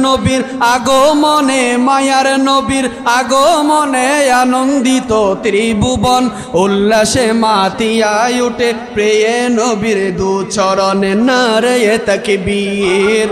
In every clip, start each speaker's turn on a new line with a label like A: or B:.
A: নবীর আগমনে, মায়ার নবীর আগমনে আনন্দিত ত্রিভুবন, উল্লাসে মাতিয়ায় উঠে প্রিয় নবীর দু চরণে। নারে তাকবীর,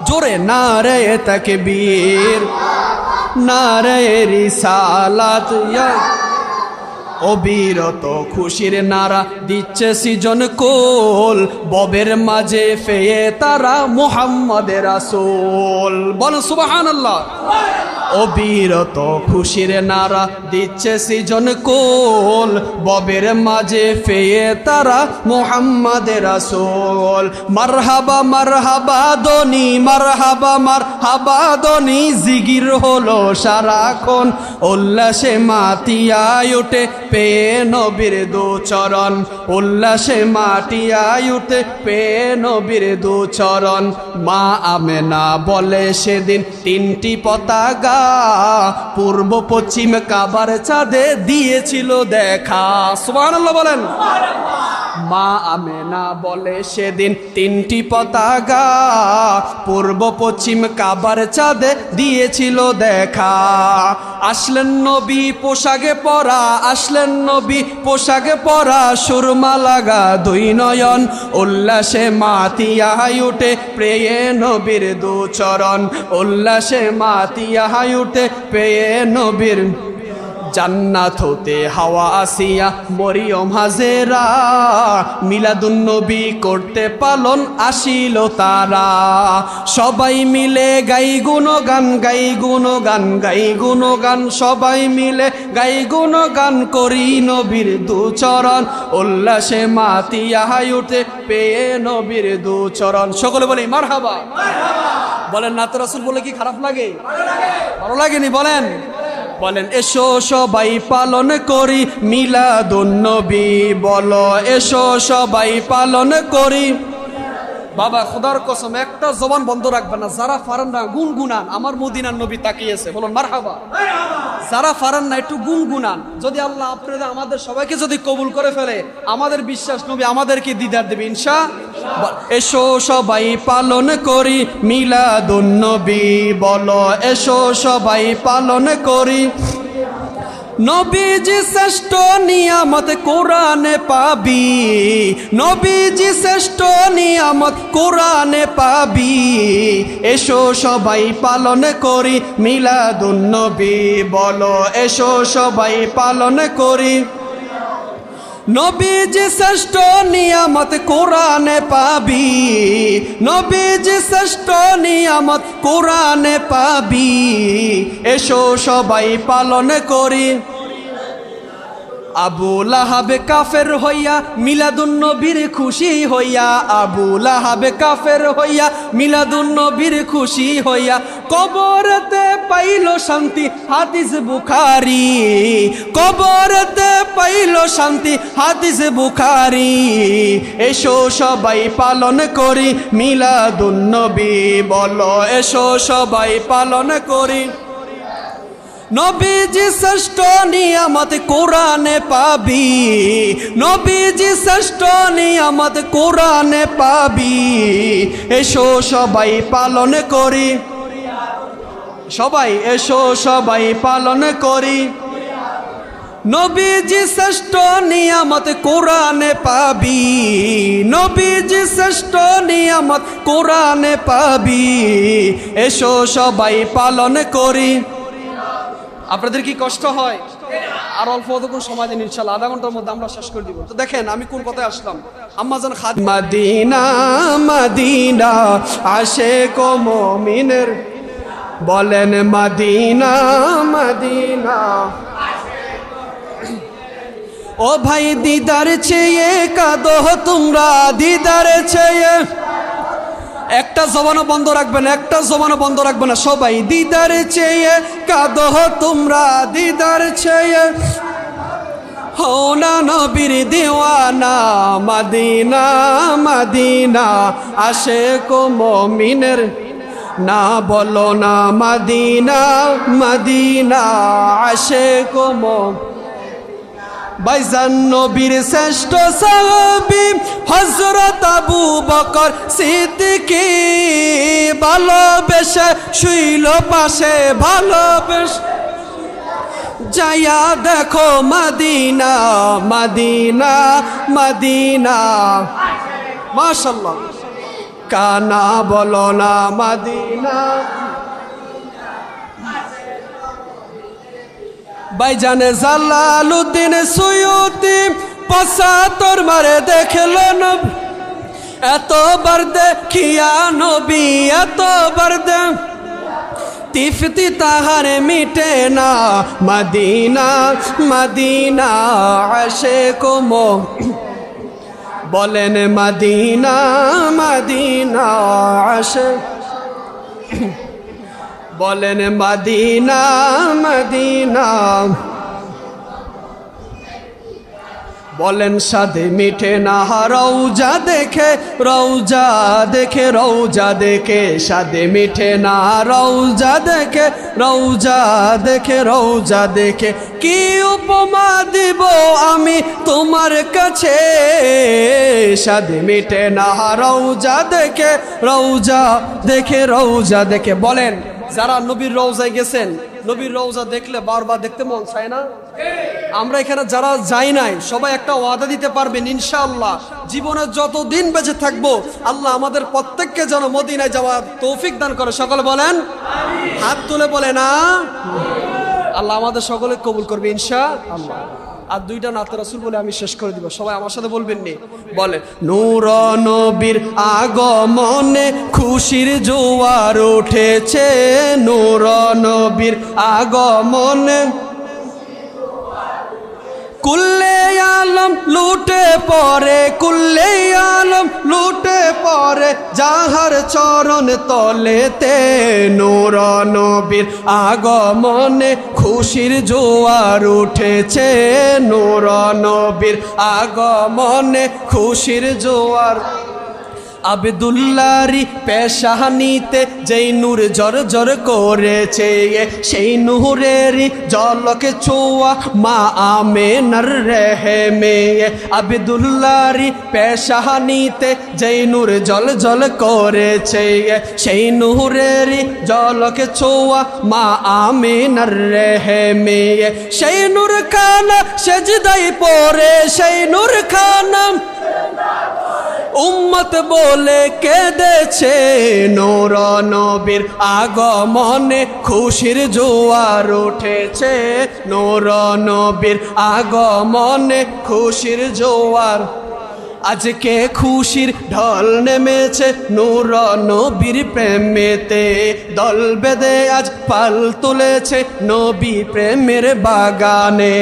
A: জোরে নারে তাকবীর, নারে রিসালাত। অবিরত খুশির নারা দিচ্ছে সৃজন কোল, ববের মাঝে ফেয়ে তারা মুহাম্মদের রাসূল। বলেন সুবহানাল্লাহ। অবিরত খুশির নারা দিচ্ছে সৃজন কোল, ববের মাঝে ফেয়ে তারা মুহাম্মদের রাসূল। মারহাবা মারহাবা দনি, মারহাবা মারহাবা দনি জিগির হলো সারাক্ষণ, উল্লাসে মাতিয়ায় উঠে পেয়ে নবীর দু চরণ, উল্লাসে মাটিয়ায় উঠে পেয়ে নবীর দু চরণ। মা আমেনা বলে সেদিন তিনটি পতাকা, পূর্ব পশ্চিম কাবার চাঁদে দিয়েছিল দেখা। সুবহানাল্লাহ বলেন। মা আমেনা বলে সেদিন তিনটি পতাকা, পূর্ব পশ্চিম কাবার চাঁদে দিয়েছিল দেখা। আসলেন নবী পোশাকে পরা, আসলেন নবী পোশাকে পরা, সুরমা লাগা দুই নয়ন, উল্লাসে মাতিয়ায় উঠে প্রিয় নবীর দু চরণ, উল্লাসে মাতিয়ায় উঠে প্রিয় নবীর। জান্নাত হতে হাওয়া আসিয়া মরিয়ম হাজেরা, মিলাদুন নবী করতে পালন আসিল তারা। সবাই মিলে গাই গুণগান, গাই গুণগান, গাই গুণগান, সবাই মিলে গাই গুণগান করি নবীর দু চরণ, উল্লাসে মাতিয়ায় উঠে পেয়ে নবীর দু চরণ। সকলে বলি মারহাবা। বলেন নাত রাসূল বলে কি খারাপ লাগে? ভালো লাগেনি? বলেন বলেন এসো সবাই পালন করি মিলাদুন নবী, বলো এসো সবাই পালন করি। বাবা খোদার কসম একটা জবান বন্ধ রাখবেন না, যারা পারেন না গুনগুনান, আমার মদিনার নবী তাকিয়েছে, বলুন মারহাবা। যারা পারেন না একটু গুনগুনান, যদি আল্লাহ আপনাদের আমাদের সবাইকে যদি কবুল করে ফেলে, আমাদের বিশ্বাস নবী আমাদেরকে দিদার দেবে ইনশাআল্লাহ। এসো সবাই পালন করি মিলাদুন নবী, বলো এসো সবাই পালন করি। নবীজি শ্রেষ্ঠ নিয়ামত কোরআনে পাবি, নবীজি শ্রেষ্ঠ নিয়ামত কোরআনে পাবি, এসো সবাই পালন করি মিলাদুন নবী, বলো এসো সবাই পালন করি। নবীজি শ্রেষ্ঠ নিয়ামত কোরআনে পাবি, নবীজি শ্রেষ্ঠ নিয়ামত কোরআনে পাবি, এসো সবাই পালন করি। আবু লাহাব কাফের হইয়া মিলাদুন নবীর খুশি হইয়া, আবু লাহাব কাফের হইয়া মিলাদুন নবীর খুশি হইয়া, কবরতে পাইল শান্তি হাদিস বুখারী, কবরতে পাইল শান্তি হাদিস বুখারী, এসো সবাই পালন করি মিলাদুন নবী, বলো এসো সবাই পালন করি। নবীজি শ্রেষ্ঠ নিয়ামত কোরআনে পাবি, নবীজি শ্রেষ্ঠ নিয়ামত কোরআনে পাবি, এসো সবাই পালন করি। সবাই এসো সবাই পালন করি। নবীজি শ্রেষ্ঠ নিয়ামত কোরআনে পাবি, নবীজি শ্রেষ্ঠ নিয়ামত কোরআনে পাবি, এসো সবাই পালন করি। আপনাদের কি কষ্ট হয়? আর অল্প অতক্ষণ সময় দিন ইনশাআল্লাহ, আধা ঘন্টার মধ্যে আমরা শেষ করে দিব। তো দেখেন আমি কোন কথায় আসলাম। আম্মাজান মদিনা মদিনা আশিক মুমিনের, বলেন মদিনা মদিনা। ও ভাই দিদার চেয়ে কাঁদো তোমরা, দিদার চেয়ে। একটা জবানও বন্ধ রাখবে না, একটা জবানও বন্ধ রাখবে না, সবাই দিদার চেয়ে কাঁদো তোমরা, দিদার চেয়ে। হও না নবীর দিওয়ানা, মদিনা মদিনা আশিক মুমিনের, না বলো না মদিনা মদিনা আশিক মুমিনের। ভাইজান নবীর শ্রেষ্ঠ সাহাবী হযরত আবু বকর সিদ্দিক ভালোবেসে শুইল পাশে ভালোবেসে যাইয়া দেখো মদিনা মদিনা মদিনা মাশাআল্লাহ কানা বলো না মদিনা ভাইজান জালালউদ্দিন সুয়ুতি পঁচাত্তর মারে দেখলো নবী এতবার দেখিয়া নবী এতবার তিফতি তাহার মিটে না মদিনা মদিনা আশিক বলেন মদিনা মদিনা আশিক বলেন মদিনা মদিনা বলেন সাদে মিঠে না রওজা দেখে রওজা দেখে রওজা দেখে সাদে মিঠে না রওজা দেখে রওজা দেখে রওজা দেখে কি উপমা দিব আমি তোমার কাছে সাদে মিঠে না রওজা দেখে রওজা দেখে রওজা দেখে বলেন যারা নবীর রওজায় গেছেন নবীর রওজা দেখলে বারবার দেখতে মন চায় না আমরা এখানে যারা যাই নাই সবাই একটা ওয়াদা দিতে পারবেন ইনশাআল্লাহ জীবনে যতদিন বেঁচে থাকবো আল্লাহ আমাদের প্রত্যেককে যেন মদিনায় যাওয়ার তৌফিক দান করে সকলে বলেন আমিন হাত তুলে বলেন না আল্লাহ আমাদের সকলে কবুল করবে ইনশাআল্লাহ আর দুইটা নাতে রাসূল বলে আমি শেষ করে দিব সবাই আমার সাথে বলবেন নি বলে নূর নবীর আগমনে খুশির জোয়ার উঠেছে নূর নবীর আগমনে কুল্লে আলম লুটে পরে কুল্লে আলম লুটে পরে যাহার চরণ তলেতে নূর নবীর আগমনে খুশির জোয়ার উঠেছে নূর নবীর আগমনে খুশির জোয়ার আব্দুল্লাহরি পেশানিতে যেই নূর জর জর করেছে সেই নূরেরই জলকে ছোঁয়া মা আমেনার রেহেমে আব্দুল্লাহরি পেশানিতে যেই নূর জল জল করেছে সেই নূরেরই জলকে ছোঁয়া মা আমেনার রেহেমে সেই নূর খানা সেজদায় পড়ে সেই নূর খানা উম্মত বলে কেঁদেছে নূর নবীর আগমনে খুশির জোয়ার উঠেছে নূর নবীর আগমনে খুশির জোয়ার আজকে খুশির ঢল নেমেছে নূর নবীর প্রেমেতে দল বেঁধে আজ পাল তুলেছে নবী প্রেমের বাগানে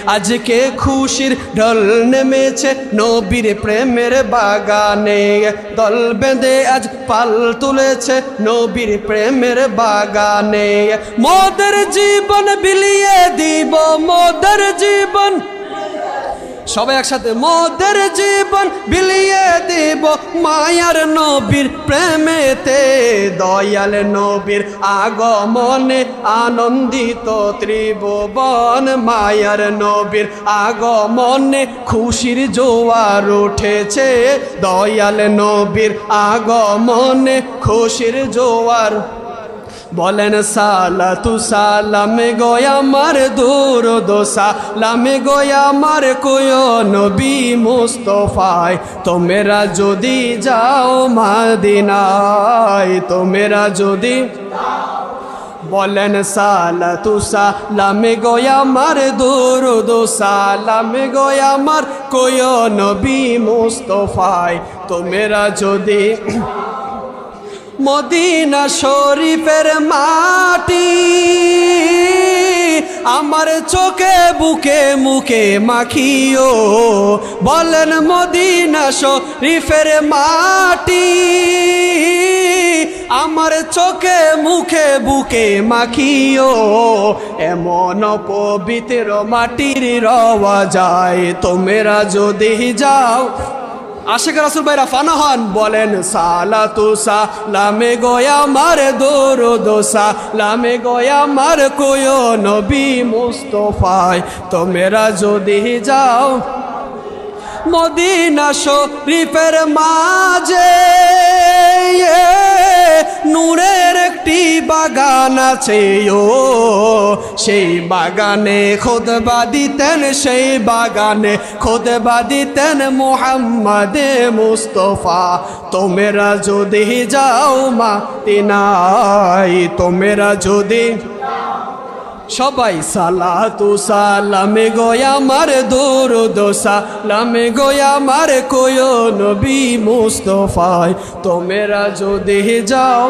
A: আজকে খুশির ঢল নেমেছে নবীর প্রেমের বাগানে দল বেঁধে আজ পাল তুলেছে নবীর প্রেমের বাগানে মোদের জীবন বিলিয়ে দিব মোদের জীবন সবাই একসাথে মোদের জীবন বিলিয়ে দিব মায়ার নবীর প্রেমেতে দয়াল নবীর আগমনে আনন্দিত ত্রিভুবন মায়ার নবীর আগমনে খুশির জোয়ার উঠেছে দয়াল নবীর আগমনে খুশির জোয়ার বলেন সালাতু সালামে গোয়া আমার দুরুদ সালামে গোয়া আমার কোয় নবী মুস্তফায় তোমরা যদি যাও মদিনায় তোমরা যদি বলেন সালাতু সালামে গোয়া আমার দুরুদ সালামে গোয়া আমার কোয় নবী মুস্তফায় তোমরা যদি মদিনা শরীফের মাটি আমার চোখে বুকে মুখে মাখিও বলেন মদিনা শরীফের মাটি আমার চোখে মুখে বুকে মাখিও এমন পবিত্র মাটির রওয়া যায় তোমরা যদি যাও আশেখ রাসূল ভাইরা ফানা হন, বলেন সালাতু সালামে গোয়া মার দরুদ সালামে গোয়া মার কোয় নবী মুস্তাফায় তোমরা যদি যাও মদিনা শরীফের মাঝে নূরের একটি বাগান আছে ও সেই বাগানে খুতবা দিতেন, সেই বাগানে খুতবা দিতেন মুহাম্মদে মুস্তাফা। তোমরা যদি যাও মদিনায়, তোমরা যদি সবাই সালাতু সালামে গোয়া মার দরুদ সালামে গোয়া মার কোয় নবী মুস্তাফায় তোমরা যদি যাও